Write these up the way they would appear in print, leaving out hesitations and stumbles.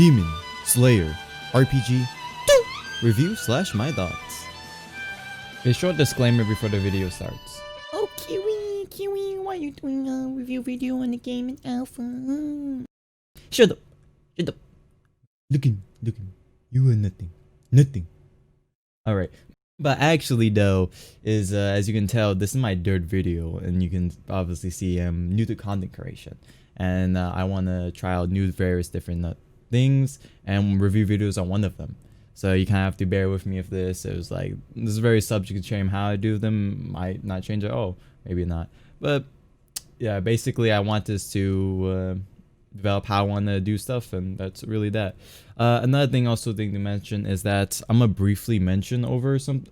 Demon Slayer RPG review / my thoughts. A short disclaimer before the video starts. Oh, Kiwi, why you doing a review video on the game in alpha? Shut up. Looking, you are nothing. Alright, but actually though, is as you can tell, this is my third video, and you can obviously see I'm new to content creation, and I want to try out various different things and review videos on one of them. So you kind of have to bear with me if this is like, this is very subject to change how I do them, might not change at all, maybe not. But yeah, basically I want this to develop how I want to do stuff, and that's really that. Another thing also to mention is that I'm gonna briefly mention over some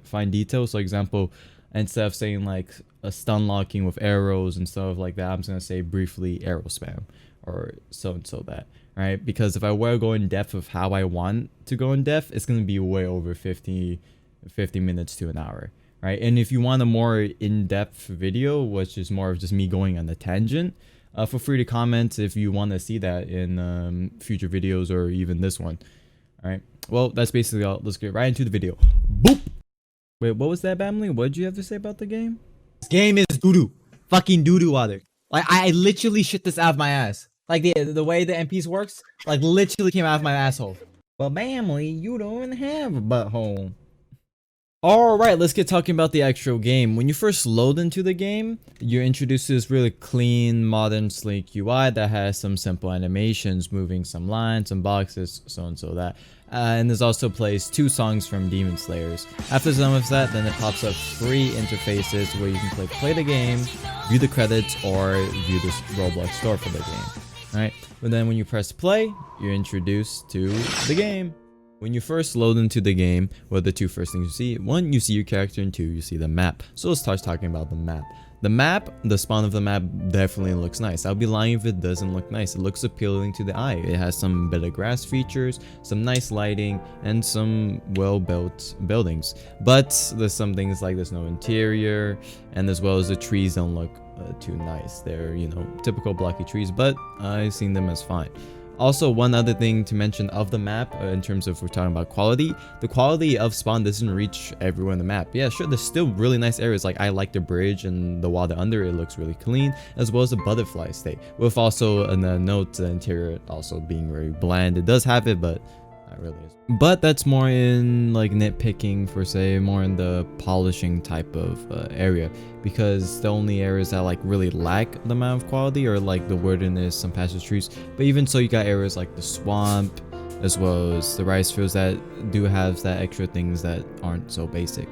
fine details. So example, instead of saying like a stun locking with arrows and stuff like that, I'm just gonna say briefly arrow spam or so and so that. Right, because if I were to go in depth of how I want to go in depth, it's going to be way over 50 minutes to an hour, right? And if you want a more in-depth video, which is more of just me going on a tangent, feel free to comment if you want to see that in future videos or even this one. All right, well, that's basically all. Let's get right into the video. Boop. Wait, what was that, Bamley? What did you have to say about the game? This game is doo-doo. Fucking doo-doo water. Like, I literally shit this out of my ass. Like, the way the NPCs works, like, literally came out of my asshole. Well, Bamley, you don't even have a butthole. Alright, let's get talking about the actual game. When you first load into the game, you're introduced to this really clean, modern, sleek UI that has some simple animations, moving some lines, some boxes, so and so that. And there's also plays 2 songs from Demon Slayers. After some of that, then it pops up 3 interfaces where you can click play the game, view the credits, or view the Roblox store for the game. Alright, but then when you press play, you're introduced to the game. When you first load into the game, what are the 2 first things you see? 1, you see your character, and 2, you see the map. So let's start talking about the map. The map, the spawn of the map definitely looks nice. I'll be lying if it doesn't look nice. It looks appealing to the eye. It has some better grass features, some nice lighting, and some well-built buildings. But there's some things like there's no interior, and as well as the trees don't look too nice. They're, you know, typical blocky trees, but I've seen them as fine. Also, one other thing to mention of the map, in terms of we're talking about quality, the quality of spawn doesn't reach everywhere on the map. Yeah, sure, there's still really nice areas. Like, I like the bridge and the water under it looks really clean, as well as the butterfly state, with also a note, the interior also being very bland. It does have it, but not really. But that's more in like nitpicking, for say, more in the polishing type of area, because the only areas that like really lack the amount of quality are like the wilderness, some pasture trees. But even so, you got areas like the swamp, as well as the rice fields that do have that extra things that aren't so basic.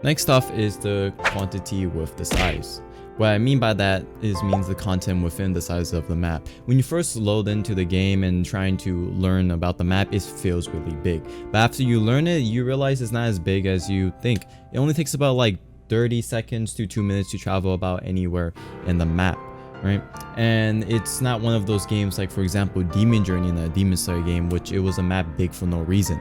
Next off is the quantity with the size. What I mean by that means the content within the size of the map. When you first load into the game and trying to learn about the map, it feels really big. But after you learn it, you realize it's not as big as you think. It only takes about like 30 seconds to 2 minutes to travel about anywhere in the map, right? And it's not one of those games like, for example, Demon Journey in a Demon Slayer game, which it was a map big for no reason.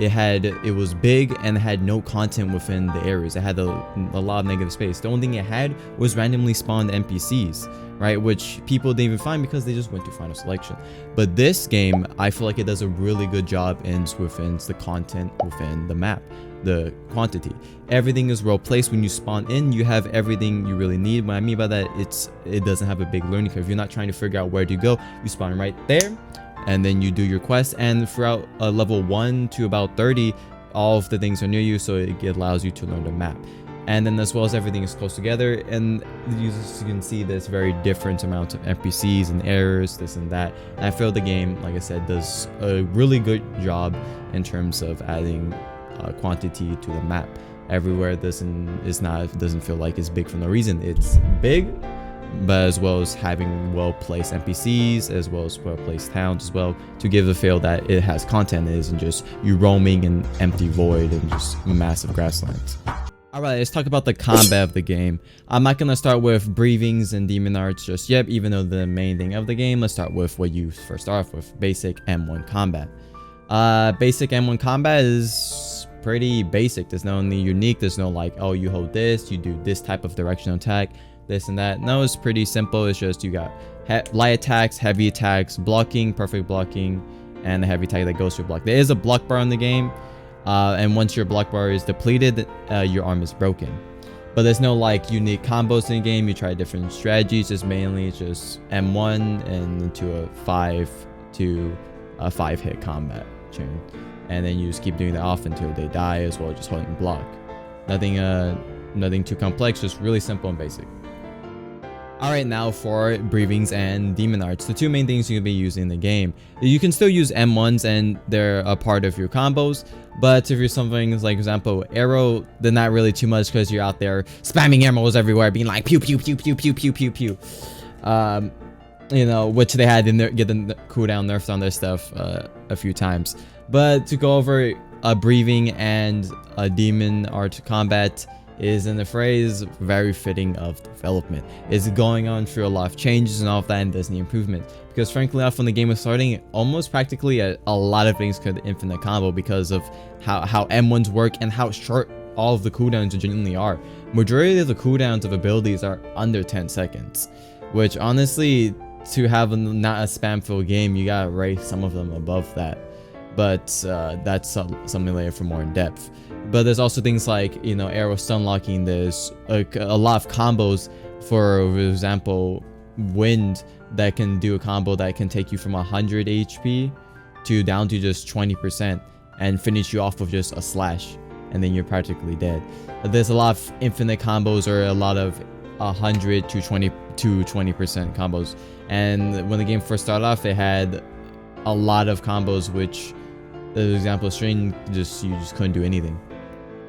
It was big and had no content within the areas. It had a lot of negative space. The only thing it had was randomly spawned NPCs, right? Which people didn't even find because they just went to final selection. But this game, I feel like it does a really good job within the content within the map, the quantity. Everything is well placed. When you spawn in, you have everything you really need. What I mean by that, it doesn't have a big learning curve. You're not trying to figure out where to go. You spawn right there, and then you do your quest, and throughout level 1 to about 30, all of the things are near you, so it allows you to learn the map. And then as well as everything is close together, and you can see there's very different amounts of NPCs and errors, this and that. And I feel the game, like I said, does a really good job in terms of adding quantity to the map. Everywhere doesn't feel like it's big for no reason. It's big, but as well as having well-placed NPCs, as well as well-placed towns as well, to give the feel that it has content. It isn't just you roaming in empty void and just massive grasslands. Alright, let's talk about the combat of the game. I'm not gonna start with breathings and demon arts just yet, even though the main thing of the game. Let's start with what you first start off with, basic M1 combat. Basic M1 combat is pretty basic. There's no only unique, there's no like, oh, you hold this, you do this type of directional attack, this and that. No, it's pretty simple. It's just you got light attacks, heavy attacks, blocking, perfect blocking, and a heavy attack that goes through block. There is a block bar in the game, and once your block bar is depleted, your arm is broken. But there's no like unique combos in the game. You try different strategies. It's mainly just M1 and into a 5 hit combat chain, and then you just keep doing that off until they die, as well as just holding block. Nothing too complex, just really simple and basic. Alright, now for breathings and demon arts, the two main things you can be using in the game. You can still use M1s and they're a part of your combos, but if you're something like, for example, arrow, they're not really too much because you're out there spamming arrows everywhere, being like pew pew pew pew pew pew pew pew. You know, which they had in their get the cooldown nerfed on their stuff a few times. But to go over a breathing and a demon art combat is, in the phrase, very fitting of development. It's going on through a lot of changes and all of that, and does need improvement. Because frankly enough, when the game was starting, almost practically a lot of things could infinite combo because of how M1s work and how short all of the cooldowns genuinely are. Majority of the cooldowns of abilities are under 10 seconds, which honestly, to have not a spam-filled game, you gotta raise some of them above that. But that's something later for more in depth. But there's also things like, you know, arrow stun locking. There's a lot of combos, for example, wind, that can do a combo that can take you from 100 HP to down to just 20% and finish you off with just a slash, and then you're practically dead. There's a lot of infinite combos, or a lot of 100 to 20% combos. And when the game first started off, it had a lot of combos, which, for example, string, you just couldn't do anything.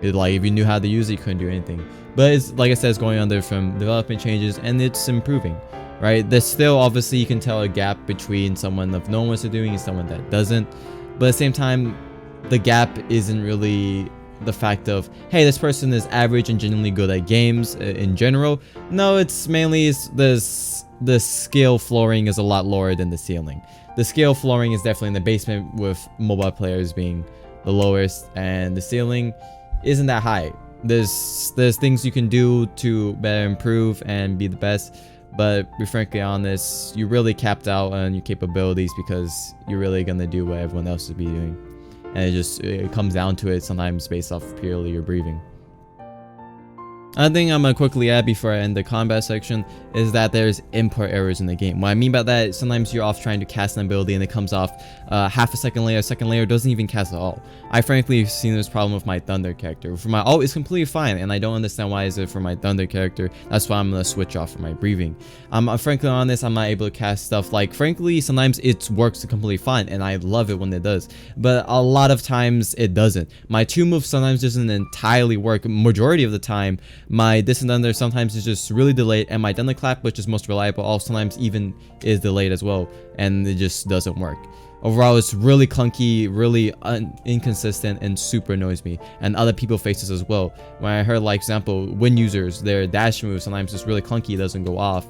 Like, if you knew how to use it, you couldn't do anything. But it's, like I said, it's going under from development changes, and it's improving, right? There's still, obviously, you can tell a gap between someone that knows what they're doing and someone that doesn't. But at the same time, the gap isn't really the fact of, hey, this person is average and genuinely good at games in general. No, it's mainly the skill flooring is a lot lower than the ceiling. The skill flooring is definitely in the basement, with mobile players being the lowest, and the ceiling isn't that high. There's things you can do to better improve and be the best, but to be frankly honest, you're really capped out on your capabilities because you're really gonna do what everyone else would be doing, and it comes down to it sometimes based off purely your breathing. Another thing I'm gonna quickly add before I end the combat section is that there's input errors in the game. What I mean by that is sometimes you're off trying to cast an ability and it comes off half a second later, doesn't even cast at all. I frankly have seen this problem with my Thunder character. For my ult, it's completely fine, and I don't understand why is it for my Thunder character. That's why I'm gonna switch off for my breathing. I'm frankly honest, I'm not able to cast stuff like, frankly, sometimes it works completely fine, and I love it when it does. But a lot of times it doesn't. My 2 move sometimes doesn't entirely work. Majority of the time, my this and thunder sometimes is just really delayed, and my thunderclap, which is most reliable, also sometimes even is delayed as well, and it just doesn't work. Overall, it's really clunky, really inconsistent, and super annoys me, and other people face this as well. When I heard, like, example, wind users, their dash move sometimes is really clunky, it doesn't go off,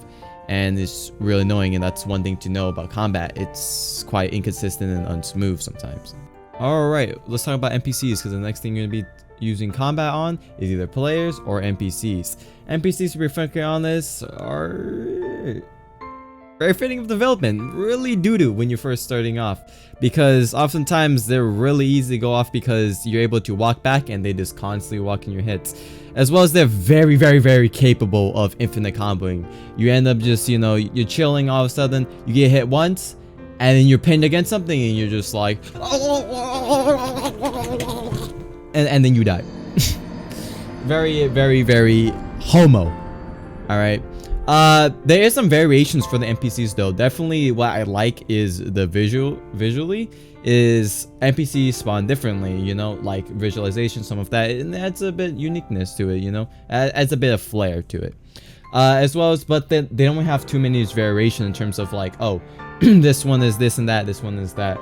and it's really annoying. And that's one thing to know about combat, it's quite inconsistent and unsmooth sometimes. Alright, let's talk about NPCs, because the next thing you're going to be using combat on is either players or NPCs. NPCs, to be frankly honest, are very fitting of development, really doo-doo when you're first starting off, because oftentimes they're really easy to go off because you're able to walk back and they just constantly walk in your hits, as well as they're very, very, very capable of infinite comboing. You end up just, you know, you're chilling, all of a sudden you get hit once and then you're pinned against something and you're just like and then you die. Very, very, very homo. All right. There is some variations for the NPCs though. Definitely what I like is the visually is NPCs spawn differently, you know, like visualization, some of that, and adds a bit uniqueness to it, you know, adds a bit of flair to it. As well as, but they don't have too many variation in terms of like, oh, this one is this and that, this one is that.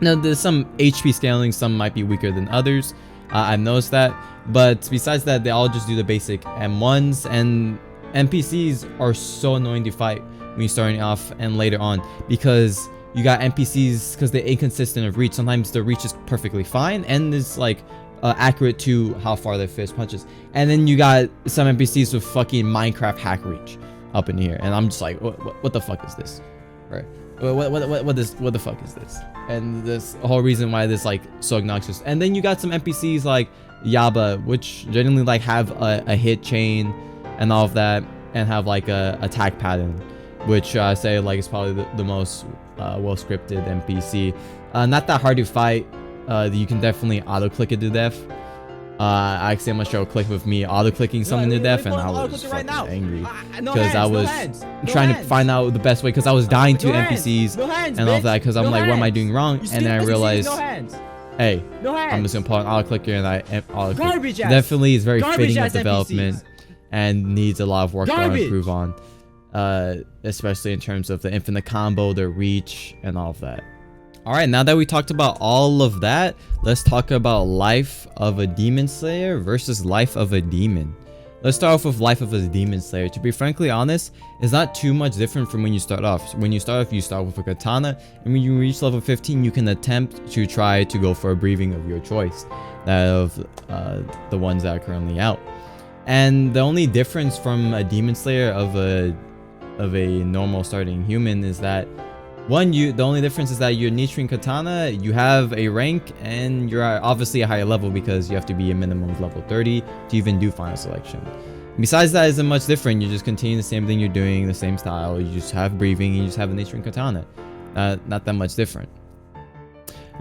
Now, there's some HP scaling, some might be weaker than others. I've noticed that, but besides that, they all just do the basic M1s, and NPCs are so annoying to fight when you're starting off and later on, because you got NPCs, because they're inconsistent of reach. Sometimes the reach is perfectly fine and it's like accurate to how far their fist punches, and then you got some NPCs with fucking Minecraft hack reach. up in here, and I'm just like, what the fuck is this, right? What the fuck is this? And this whole reason why this like so obnoxious. And then you got some NPCs like Yaba, which generally like have a hit chain and all of that, and have like a attack pattern, which I say like is probably the most well scripted NPC. Not that hard to fight. You can definitely auto click it to death. I accidentally show a click with me auto clicking something to death, and I was fucking angry because I was trying to find out the best way, because I was dying to NPCs and all of that, because I'm like, what am I doing wrong? And then I realized, hey, I'm just gonna pull an auto clicker, and I auto click. Definitely is very fitting of development and needs a lot of work to improve on, especially in terms of the infinite combo, the reach, and all of that. Alright, now that we talked about all of that, let's talk about Life of a Demon Slayer versus Life of a Demon. Let's start off with Life of a Demon Slayer. To be frankly honest, it's not too much different from when you start off. When you start off, you start with a katana, and when you reach level 15, you can attempt to try to go for a breathing of your choice, that of the ones that are currently out. And the only difference from a Demon Slayer of a normal starting human is that the only difference is that your Nichiren Katana, you have a rank, and you're obviously a higher level because you have to be a minimum of level 30 to even do final selection. Besides that, isn't much different. You just continue the same thing you're doing, the same style. You just have breathing, and you just have a Nichiren Katana. Not that much different.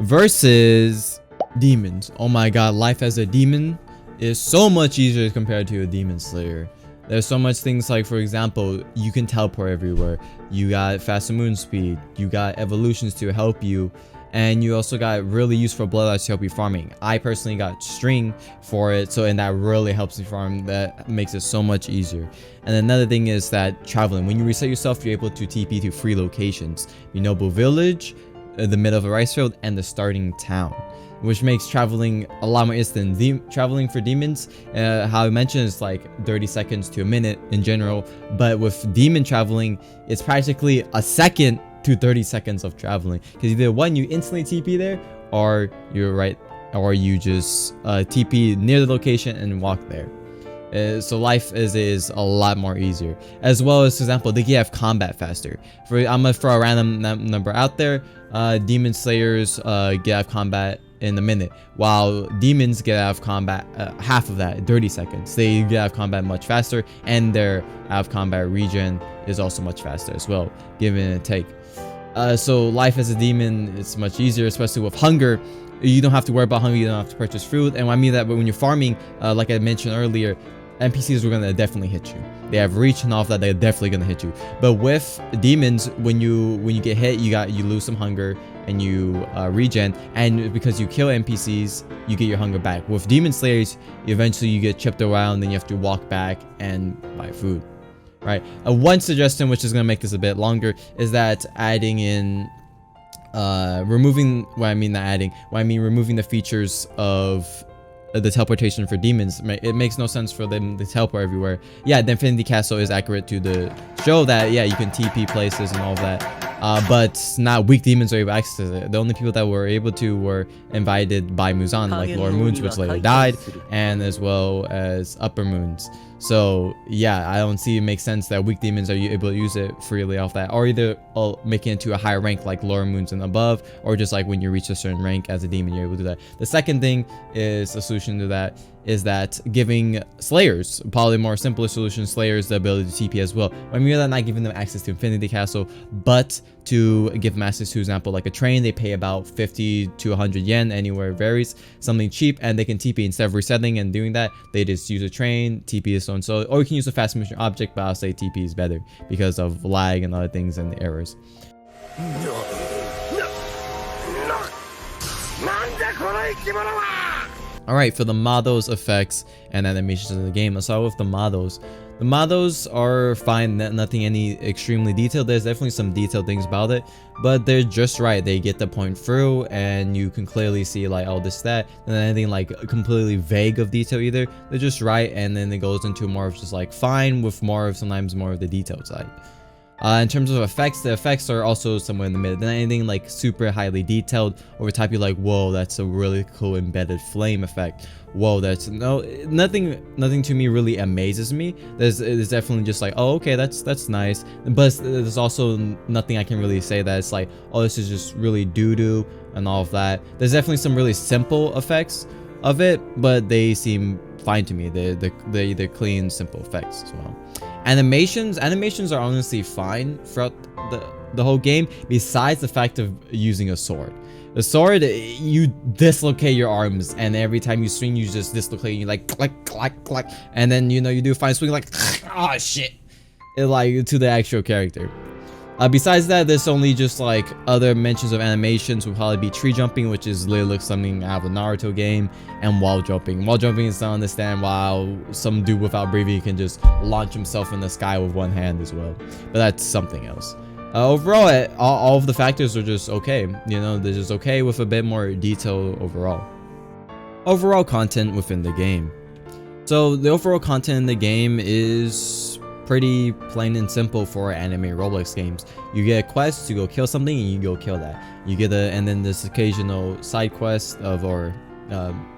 Versus demons. Oh my god, life as a demon is so much easier compared to a Demon Slayer. There's so much things like, for example, you can teleport everywhere. You got faster moon speed. You got evolutions to help you. And you also got really useful bloodlines to help you farming. I personally got string for it, and that really helps me farm. That makes it so much easier. And another thing is that traveling. When you reset yourself, you're able to TP to 3 locations. Noble Village, the middle of a rice field, and the starting town, which makes traveling a lot more instant. Traveling for demons, how I mentioned, is like 30 seconds to a minute in general, but with demon traveling, it's practically a second to 30 seconds of traveling, because either one, you instantly TP there, or you just TP near the location and walk there. So life is a lot more easier, as well as, for example, they get combat faster. I'm gonna throw a random number out there. Demon Slayers get out of combat in a minute, while demons get out of combat half of that, 30 seconds. They get out of combat much faster, and their out of combat regen is also much faster as well, give and take. So life as a demon is much easier, especially with hunger. You don't have to worry about hunger, you don't have to purchase food. And I mean that, but when you're farming, like I mentioned earlier, NPCs are gonna definitely hit you. They have reach and all of that, they're definitely gonna hit you. But with demons, when you get hit, you lose some hunger and you regen, and because you kill NPCs, you get your hunger back. With Demon Slayers, eventually you get chipped around, then you have to walk back and buy food. Right. One suggestion, which is gonna make this a bit longer, is that adding in removing the features of the teleportation for demons. It makes no sense for them to teleport everywhere. Yeah, the Infinity Castle is accurate to the show that, yeah, you can TP places and all of that, but not weak demons are able to access it. The only people that were able to were invited by Muzan, like Lower Moons, which later died, and as well as Upper Moons. So yeah, I don't see it makes sense that weak demons are able to use it freely off that, or either making it to a higher rank like Lower Moons and above, or just like when you reach a certain rank as a demon, you're able to do that. The second thing is a solution to that is that giving Slayers, probably more simpler solution, Slayers the ability to TP as well. I mean, that not giving them access to Infinity Castle, but to give them access to, for example, like a train. They pay about 50 to 100 yen, anywhere varies, something cheap, and they can TP instead of resetting and doing that. They just use a train, TP is so and so, or you can use a fast motion object, but I'll say TP is better because of lag and other things and errors. Alright, for the models, effects, and animations of the game, let's start with the models. The models are fine, nothing any extremely detailed. There's definitely some detailed things about it, but they're just right. They get the point through, and you can clearly see like, oh, this, that, and then anything like completely vague of detail either. They're just right, and then it goes into more of just like fine with more of sometimes more of the detailed side. In terms of effects, the effects are also somewhere in the middle. Not anything like super highly detailed over type you're like, whoa, that's a really cool embedded flame effect. Whoa, that's nothing to me really amazes me. There's definitely just like, oh, okay, that's nice. But there's also nothing I can really say that it's like, oh, this is just really doo-doo and all of that. There's definitely some really simple effects of it, but they seem fine to me. They're clean, simple effects as well. Animations are honestly fine throughout the whole game, besides the fact of using a sword. The sword, you dislocate your arms, and every time you swing, you just dislocate. You like clack, and then you do a fine swing, like oh shit, like to the actual character. Besides that, there's only just like other mentions of animations would probably be tree jumping, which is literally something out of a Naruto game, and wall jumping. Wall jumping is to understand why some dude without breathing can just launch himself in the sky with one hand as well. But that's something else. Overall, all of the factors are just okay. They're just okay with a bit more detail overall. Overall content within the game. So the overall content in the game is pretty plain and simple for anime Roblox games. You get a quest to go kill something, and you go kill that. You get and then this occasional side quest or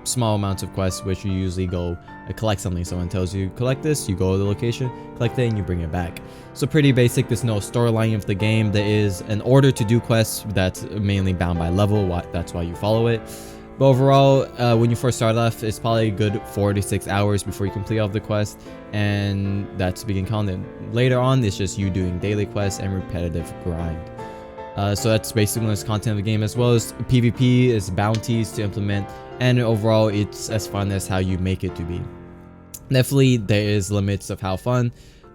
small amounts of quests, which you usually go collect something. Someone tells you collect this, you go to the location, collect it, and you bring it back. So pretty basic. There's no storyline of the game. There is an order to do quests that's mainly bound by level. That's why you follow it. But overall, when you first start off, it's probably a good 4 to 6 hours before you complete all of the quests, and that's begin content. Later on, it's just you doing daily quests and repetitive grind. So that's basically the content of the game, as well as PvP is bounties to implement, and overall it's as fun as how you make it to be. Definitely there is limits of how fun,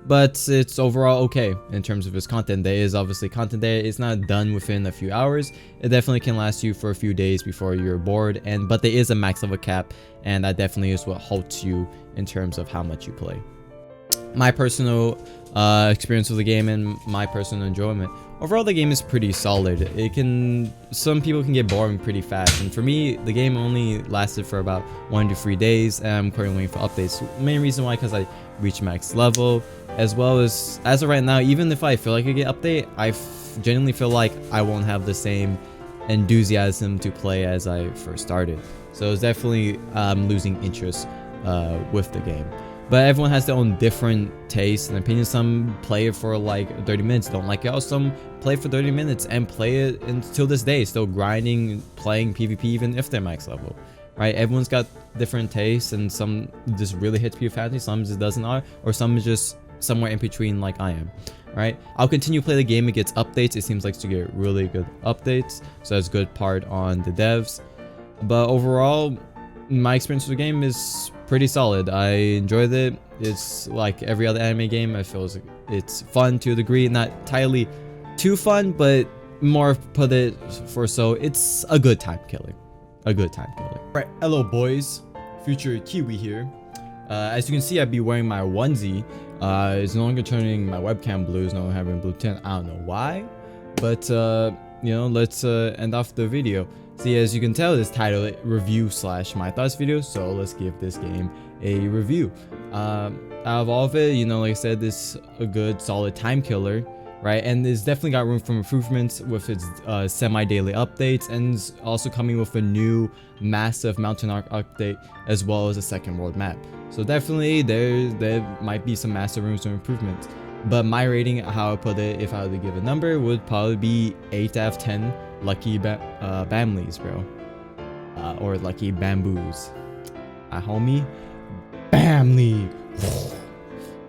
but it's overall okay in terms of its content. There is obviously content there. It's not done within a few hours. It definitely can last you for a few days before you're bored, but there is a max level cap, and that definitely is what halts you in terms of how much you play. My personal experience with the game and my personal enjoyment. Overall, the game is pretty solid. Some people can get boring pretty fast, and for me, the game only lasted for about 1 to 3 days, and I'm currently waiting for updates. Main reason why, because I reached max level, as well as of right now, even if I feel like I get update, I genuinely feel like I won't have the same enthusiasm to play as I first started. So it's definitely losing interest with the game. But everyone has their own different tastes and opinions. Some play it for like 30 minutes, don't like it. Or some play for 30 minutes and play it until this day, still grinding, playing PvP even if they're max level, right? Everyone's got different tastes, and some just really hits PvP fantasy, some just doesn't, or some is just somewhere in between like I am, right? I'll continue to play the game. It gets updates. It seems like to get really good updates, so that's a good part on the devs. But overall, my experience with the game is pretty solid. I enjoyed it. It's like every other anime game. I feel it's fun to a degree, not entirely too fun, but more put it for so it's a good time killing. Right, hello boys, future Kiwi here. As you can see, I'd be wearing my onesie. It's no longer turning my webcam blue. It's no longer having blue tint. I don't know why, but let's end off the video. See, as you can tell, this title review / my thoughts video, so let's give this game a review. Out of all of it, like I said, this is a good solid time killer, right? And it's definitely got room for improvements with its semi-daily updates, and also coming with a new massive mountain arc update, as well as a second world map. So definitely there might be some massive rooms for improvement. But my rating, how I put it, if I had to give a number, would probably be 8 out of 10 lucky Bamleys, bro. Or lucky bamboos. Homie. Bamley.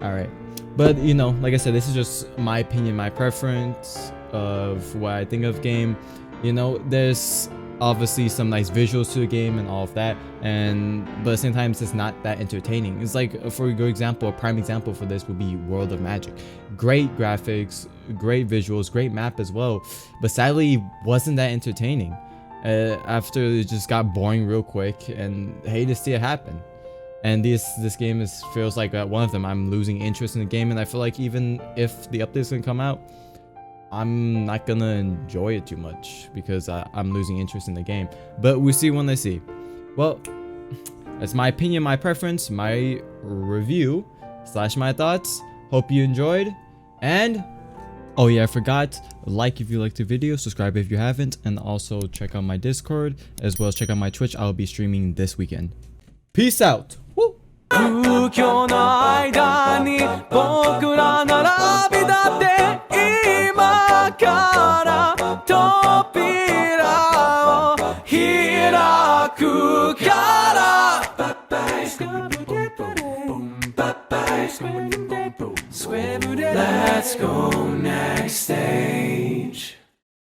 Alright. But, like I said, this is just my opinion, my preference of what I think of game. There's obviously some nice visuals to the game and all of that, but at the same time, it's just not that entertaining. It's like, for a good example, a prime example for this would be World of Magic. Great graphics, great visuals, great map as well, but sadly wasn't that entertaining. After it just got boring real quick, and hate to see it happen. And this game feels like one of them. I'm losing interest in the game, and I feel like even if the update's gonna come out, I'm not gonna enjoy it too much because I'm losing interest in the game. But we'll see when I see. Well, that's my opinion, my preference, my review / my thoughts. Hope you enjoyed, and Oh yeah, I forgot, like if you liked the video, subscribe if you haven't, and also check out my Discord, as well as check out my Twitch. I'll be streaming this weekend. Peace out! Woo! 空虚の間に僕ら並び立って今から扉を開くから Let's go next day